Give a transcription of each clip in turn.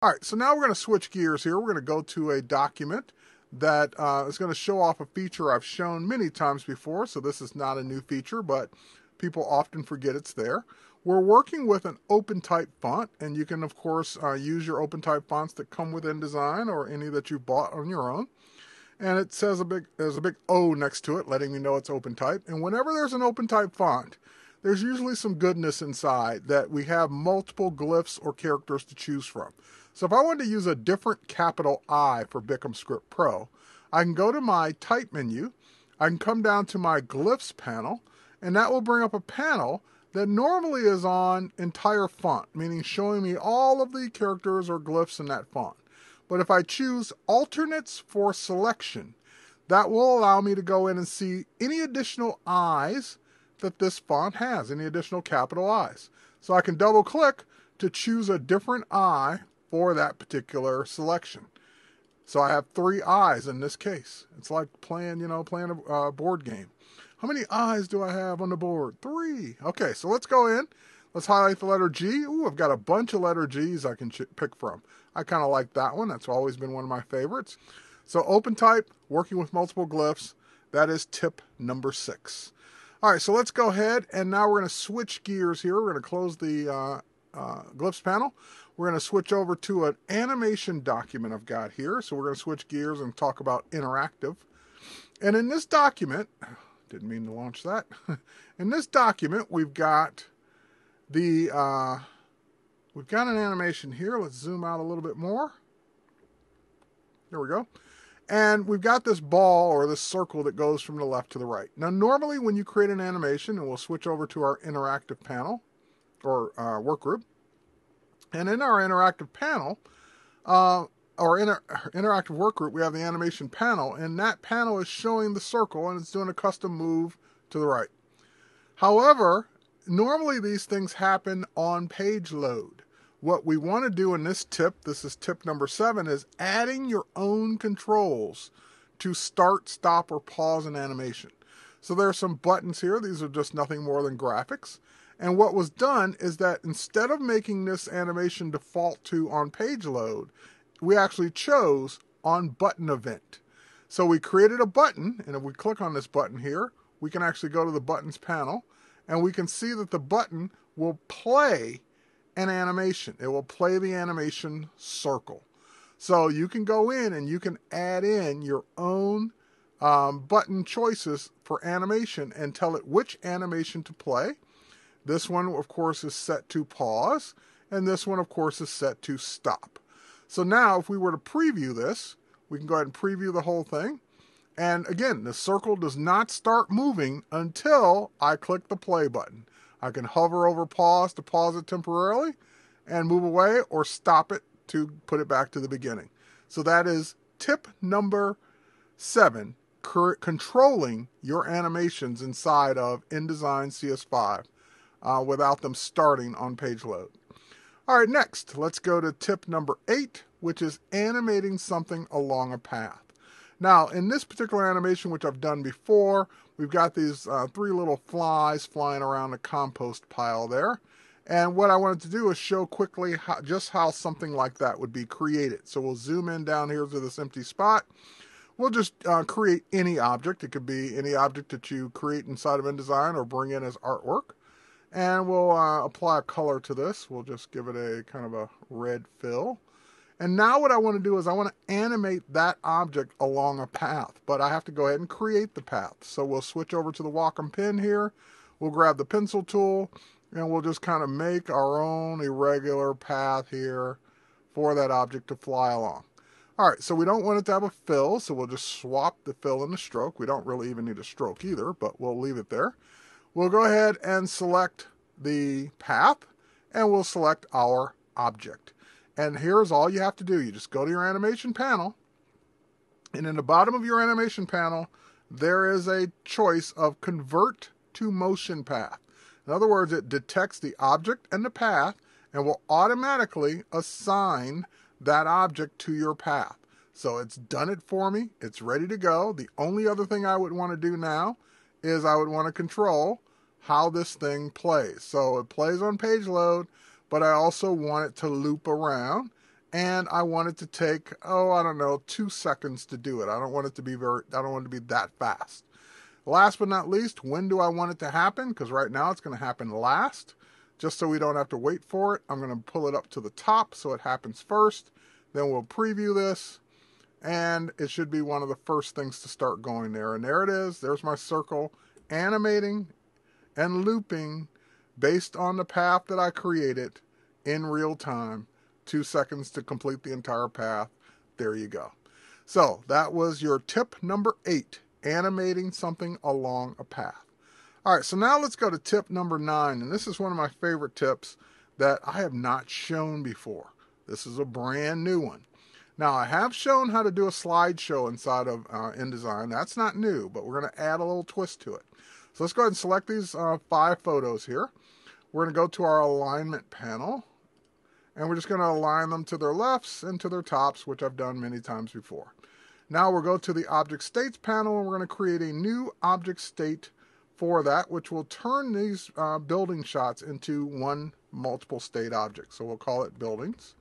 All right, so now we're going to switch gears here. We're going to go to a document that is going to show off a feature I've shown many times before. So this is not a new feature, but people often forget it's there. We're working with an OpenType font, and you can, of course, use your OpenType fonts that come with InDesign or any that you bought on your own. And it says there's a big O next to it, letting me know it's OpenType. And whenever there's an OpenType font, there's usually some goodness inside that we have multiple glyphs or characters to choose from. So if I wanted to use a different capital I for BikMScript Pro, I can go to my Type menu, I can come down to my Glyphs panel, and that will bring up a panel that normally is on entire font, meaning showing me all of the characters or glyphs in that font. But if I choose alternates for selection, that will allow me to go in and see any additional I's that this font has, any additional capital I's. So I can double click to choose a different I for that particular selection. So I have 3 I's in this case. It's like playing a board game. How many I's do I have on the board? 3. Okay, so let's go in. Let's highlight the letter G. Ooh, I've got a bunch of letter G's I can pick from. I kind of like that one. That's always been one of my favorites. So OpenType, working with multiple glyphs, that is tip number 6. All right, so let's go ahead, and now we're going to switch gears here. We're going to close the glyphs panel. We're going to switch over to an animation document I've got here. So we're going to switch gears and talk about interactive. And in this document, didn't mean to launch that. In this document, we've got an animation here. Let's zoom out a little bit more. There we go. And we've got this ball or this circle that goes from the left to the right. Now, normally when you create an animation, and we'll switch over to our interactive panel or work group. And in our interactive panel, interactive work group, we have the animation panel, and that panel is showing the circle, and it's doing a custom move to the right. However, normally these things happen on page load. What we want to do in this tip, this is tip number 7, is adding your own controls to start, stop, or pause an animation. So there are some buttons here. These are just nothing more than graphics. And what was done is that instead of making this animation default to on page load, we actually chose on button event. So we created a button, and if we click on this button here, we can actually go to the buttons panel, and we can see that the button will play an animation. It will play the animation circle. So you can go in and you can add in your own button choices for animation and tell it which animation to play. This one, of course, is set to pause, and this one, of course, is set to stop. So now, if we were to preview this, we can go ahead and preview the whole thing. And again, the circle does not start moving until I click the play button. I can hover over pause to pause it temporarily and move away, or stop it to put it back to the beginning. So that is tip number 7, controlling your animations inside of InDesign CS5 without them starting on page load. All right, next, let's go to tip number 8, which is animating something along a path. Now, in this particular animation, which I've done before, we've got these 3 little flies flying around the compost pile there. And what I wanted to do is show quickly just how something like that would be created. So we'll zoom in down here to this empty spot. We'll just create any object. It could be any object that you create inside of InDesign or bring in as artwork. And we'll apply a color to this. We'll just give it a kind of a red fill. And now what I want to do is I want to animate that object along a path, but I have to go ahead and create the path. So we'll switch over to the Wacom pen here. We'll grab the pencil tool, and we'll just kind of make our own irregular path here for that object to fly along. All right, so we don't want it to have a fill, so we'll just swap the fill and the stroke. We don't really even need a stroke either, but we'll leave it there. We'll go ahead and select the path, and we'll select our object. And here's all you have to do. You just go to your animation panel, and in the bottom of your animation panel, there is a choice of convert to motion path. In other words, it detects the object and the path and will automatically assign that object to your path. So it's done it for me. It's ready to go. The only other thing I would want to do now is I would want to control how this thing plays. So it plays on page load, but I also want it to loop around. and I want it to take, I don't know, 2 seconds to do it. I don't want it to be that fast. Last but not least, when do I want it to happen? Because right now it's going to happen last. Just so we don't have to wait for it, I'm going to pull it up to the top so it happens first. Then we'll preview this, and it should be one of the first things to start going there. And there it is. There's my circle animating and looping based on the path that I created in real time. 2 seconds to complete the entire path. There you go. So that was your tip number 8, animating something along a path. All right, so now let's go to tip number 9, and this is one of my favorite tips that I have not shown before. This is a brand new one. Now, I have shown how to do a slideshow inside of InDesign. That's not new, but we're going to add a little twist to it. So let's go ahead and select these 5 photos here. We're going to go to our alignment panel, and we're just going to align them to their lefts and to their tops, which I've done many times before. Now we'll go to the Object States panel, and we're going to create a new object state for that, which will turn these building shots into one multiple state object. So we'll call it Buildings,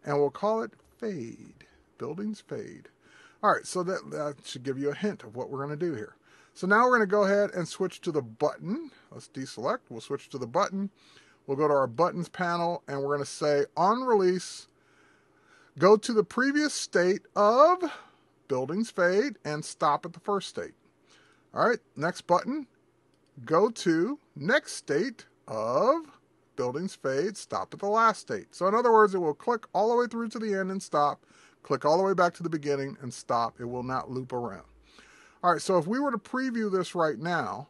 and we'll call it Fade. Buildings Fade. All right, so that should give you a hint of what we're going to do here. So now we're going to go ahead and switch to the button. Let's deselect. We'll switch to the button. We'll go to our Buttons panel, and we're going to say, on release, go to the previous state of Buildings Fade and stop at the first state. All right, next button. Go to next state of Buildings Fade, stop at the last state. So in other words, it will click all the way through to the end and stop, click all the way back to the beginning and stop. It will not loop around. All right, so if we were to preview this right now,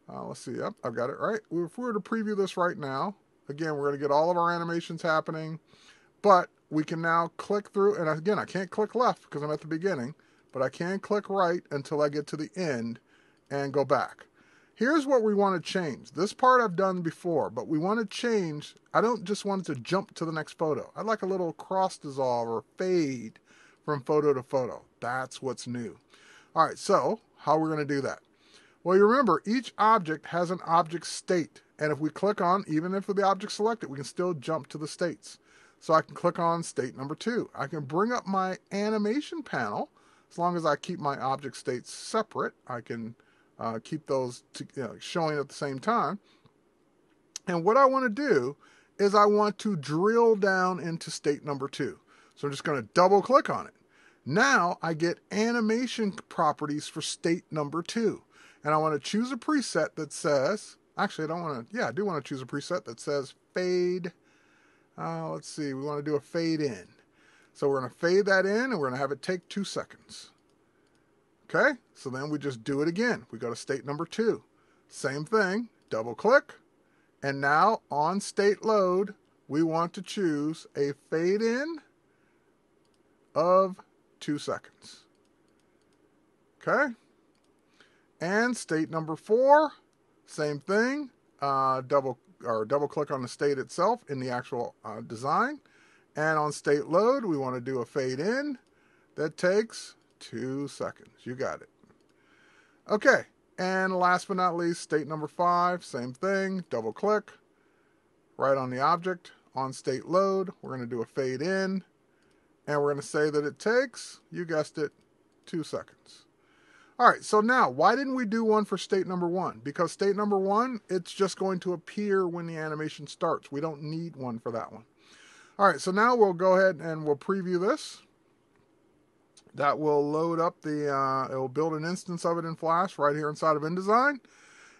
let's see, yep, I've got it right. If we were to preview this right now, again, we're going to get all of our animations happening, but we can now click through, and again, I can't click left because I'm at the beginning, but I can click right until I get to the end and go back. Here's what we want to change. This part I've done before, but we want to change. I don't just want it to jump to the next photo. I'd like a little cross dissolve or fade from photo to photo. That's what's new. All right, so how are we going to do that? Well, you remember, each object has an object state. And if we click on, even if the object selected, we can still jump to the states. So I can click on state number 2. I can bring up my animation panel. As long as I keep my object states separate, I can keep those showing at the same time. And what I want to do is I want to drill down into state number 2. So I'm just going to double click on it. Now I get animation properties for state number 2. And I want to choose a preset that says, actually I don't want to, I do want to choose a preset that says fade. Let's see, we want to do a fade in. So we're going to fade that in and we're going to have it take 2 seconds. Okay, so then we just do it again. We go to state number 2. Same thing, double click. And now on state load, we want to choose a fade in of 2 seconds. Okay. And state number 4, same thing. Double click on the state itself in the actual design. And on state load, we want to do a fade in that takes 2 seconds. You got it. Okay, and last but not least, state number 5, same thing. Double click right on the object. On state load, we're going to do a fade in, and we're going to say that it takes, you guessed it, 2 seconds. All right, so now, why didn't we do one for state number 1? Because state number 1, it's just going to appear when the animation starts. We don't need one for that one. All right, so now we'll go ahead and we'll preview this. That will load up it will build an instance of it in Flash right here inside of InDesign.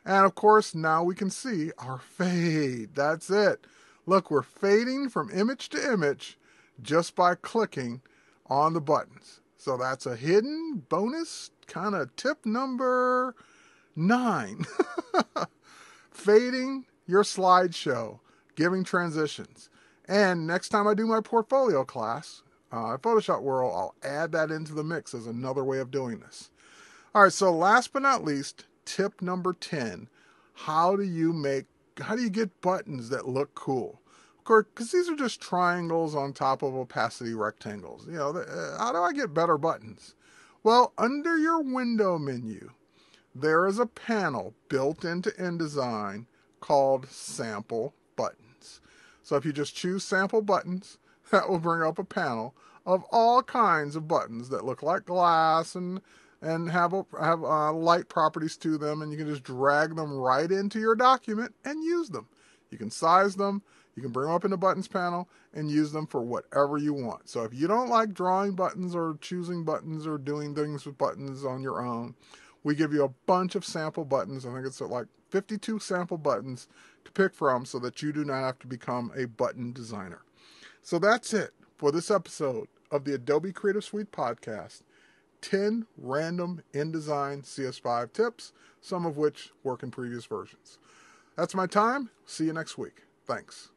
And of course, now we can see our fade. That's it. Look, we're fading from image to image just by clicking on the buttons. So that's a hidden bonus kind of tip number 9. Fading your slideshow, giving transitions. And next time I do my portfolio class, Photoshop World, I'll add that into the mix as another way of doing this. All right, so last but not least, tip number 10. How do you get buttons that look cool? Of course, because these are just triangles on top of opacity rectangles. How do I get better buttons? Well, under your window menu, there is a panel built into InDesign called Sample Buttons. So if you just choose Sample Buttons, that will bring up a panel of all kinds of buttons that look like glass and have light properties to them, and you can just drag them right into your document and use them. You can size them, you can bring them up in the buttons panel and use them for whatever you want. So if you don't like drawing buttons or choosing buttons or doing things with buttons on your own, we give you a bunch of sample buttons. I think it's like 52 sample buttons to pick from so that you do not have to become a button designer. So that's it for this episode of the Adobe Creative Suite Podcast. 10 random InDesign CS5 tips, some of which work in previous versions. That's my time. See you next week. Thanks.